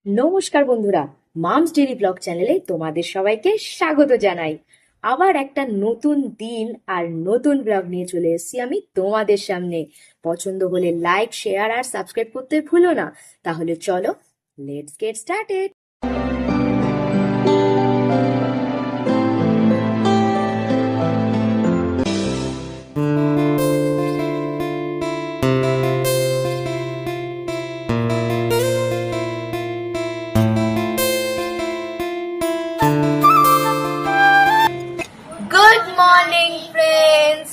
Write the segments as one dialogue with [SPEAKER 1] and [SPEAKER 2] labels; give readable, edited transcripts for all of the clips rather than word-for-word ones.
[SPEAKER 1] নমস্কার বন্ধুরা, mum's daily blog চ্যানেলে তোমাদের সবাইকে স্বাগত জানাই। আবার একটা নতুন দিন আর নতুন ব্লগ নিয়ে চলে এসেছি আমি তোমাদের সামনে। পছন্দ হলে লাইক, শেয়ার আর সাবস্ক্রাইব করতে ভুলো না। তাহলে চলো, let's get started. Good morning friends,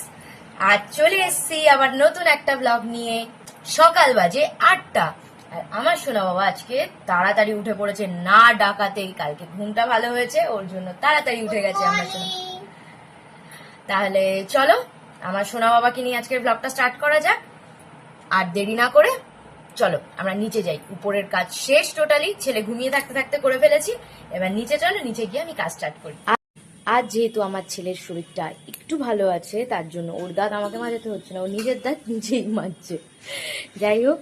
[SPEAKER 1] আজ চলে এসেছি আবার নতুন একটা ব্লগ নিয়ে। সকাল বাজে 8টা আর আমার সোনা বাবা আজকে তাড়াতাড়ি উঠে পড়েছে, না ডাকাতেই। কালকে ঘুমটা ভালো হয়েছে, ওর জন্য তাড়াতাড়ি উঠে গেছে আমার সোনা। তাহলে চলো আমার সোনা বাবাকে নিয়ে আজকের ব্লগটা স্টার্ট করা যাক। আর দেরি না করে চলো আমরা নিচে যাই। উপরের কাজ শেষ টোটালি, ছেলে ঘুমিয়ে থাকতে থাকতে করে ফেলেছি। এবার নিচে চলো, নিচে গিয়ে আমি কাজ স্টার্ট করি। আজ যেহেতু আমার ছেলের শরীরটা একটু ভালো আছে, তার জন্য ওর দাঁত আমাকে মাজাতে হচ্ছে না, ও নিজের দাঁত নিজেই মাজছে। যাই হোক,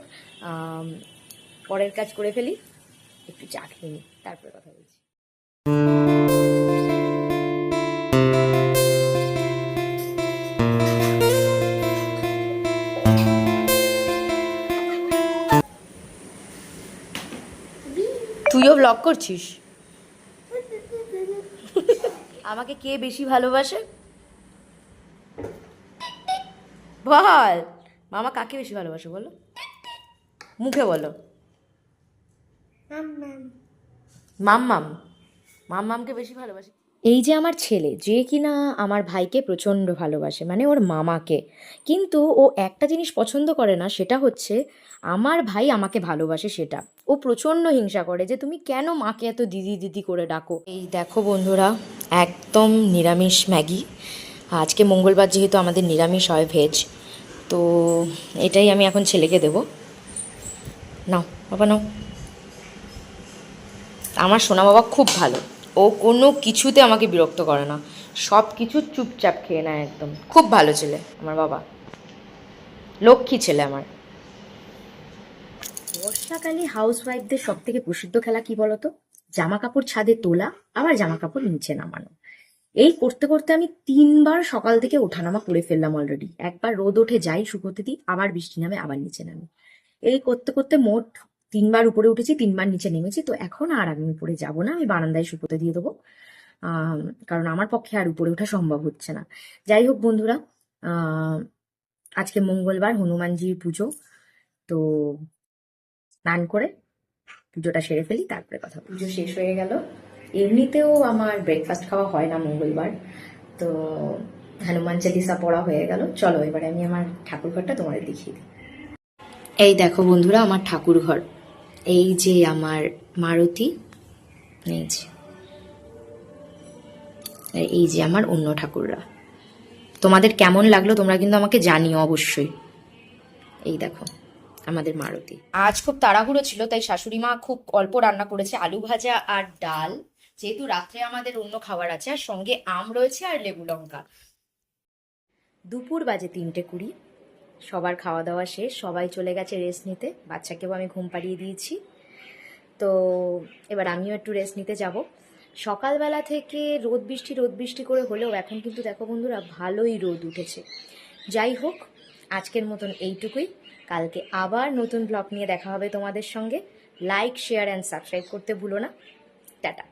[SPEAKER 1] পরের কাজ করে ফেলি, একটু চা খেয়ে নিই, তারপরে কথা বলছি। তুইও ব্লগ করছিস? আমাকে কে বেশি ভালোবাসে বল? মামা কাকে বেশি ভালোবাসে বলো, মুখে বলো। মাম্মাম। মাম্মামকে বেশি ভালোবাসে। এই যে আমার ছেলে, যে কিনা আমার ভাইকে প্রচণ্ড ভালোবাসে, মানে ওর মামাকে। কিন্তু ও একটা জিনিস পছন্দ করে না, সেটা হচ্ছে আমার ভাই আমাকে ভালোবাসে সেটা। ও প্রচণ্ড হিংসা করে যে তুমি কেন মাকে এত দিদি দিদি করে ডাকো। এই দেখো বন্ধুরা, একদম নিরামিষ ম্যাগি। আজকে মঙ্গলবার, যেহেতু আমাদের নিরামিষ হয়, ভেজ। তো এটাই আমি এখন ছেলেকে দেবো। নাও বাবা, নাও। আমার সোনা বাবা খুব ভালো, ও কোনো কিছুতে আমাকে বিরক্ত করে না, সব কিছু চুপচাপ খেয়ে নেয় একদম। খুব ভালো ছেলে আমার বাবা, লক্ষ্মী ছেলে আমার। বর্ষাকালে হাউস ওয়াইফদের সব থেকে প্রসিদ্ধ খেলা কি বলতো? জামা কাপড় ছাদে তোলা, আবার জামা কাপড় নিচে নামানো। এই করতে করতে আমি 3বার সকাল থেকে ওঠানামা করে ফেললাম অলরেডি। একবার রোদ ওঠে, যাই শুকোতে দিই, আবার বৃষ্টি নামে, আবার নিচে নামে। এই করতে করতে মোট 3বার উপরে উঠেছি, 3বার নিচে নেমেছি। তো এখন আর আমি উপরে যাব না, আমি বারান্দায় শুকোতে দিয়ে দেবো। কারণ আমার পক্ষে আর উপরে ওঠা সম্ভব হচ্ছে না। যাই হোক বন্ধুরা, আজকে মঙ্গলবার, হনুমানজির পুজো। তো স্নান করে পুজোটা সেরে ফেলি, তারপরে কথা। পুজো শেষ হয়ে গেল। এমনিতেও আমার ব্রেকফাস্ট খাওয়া হয় না মঙ্গলবার, তো হনুমান চালিসা পড়া হয়ে গেল। চলো এবারে আমি আমার ঠাকুর ঘরটা তোমাদের দেখিয়ে দিই। এই দেখো বন্ধুরা, আমার ঠাকুর ঘর। এই যে আমার মারুতি, এই যে, এই যে আমার অন্য ঠাকুররা। তোমাদের কেমন লাগলো তোমরা কিন্তু আমাকে জানিও অবশ্যই। এই দেখো আমাদের মারুতি। আজ খুব তাড়াহুড়ো ছিল, তাই শাশুড়ি মা খুব অল্প রান্না করেছে, আলু ভাজা আর ডাল। যেহেতু রাত্রে আমাদের অন্য খাবার আছে, আর সঙ্গে আম রয়েছে আর লেবু লঙ্কা। দুপুর বাজে 3:20। সবার খাওয়া দাওয়া শেষ, সবাই চলে গেছে রেস্ট নিতে। বাচ্চাকেও আমি ঘুম পাড়িয়ে দিয়েছি। তো এবার আমিও একটু রেস্ট নিতে যাব। সকালবেলা থেকে রোদ বৃষ্টি করে হলেও এখন কিন্তু দেখো বন্ধুরা, ভালোই রোদ উঠেছে। যাই হোক, আজকের মতন এইটুকুই। কালকে আবার নতুন ব্লগ নিয়ে দেখা হবে তোমাদের সঙ্গে। লাইক, শেয়ার অ্যান্ড সাবস্ক্রাইব করতে ভুলো না। টাটা।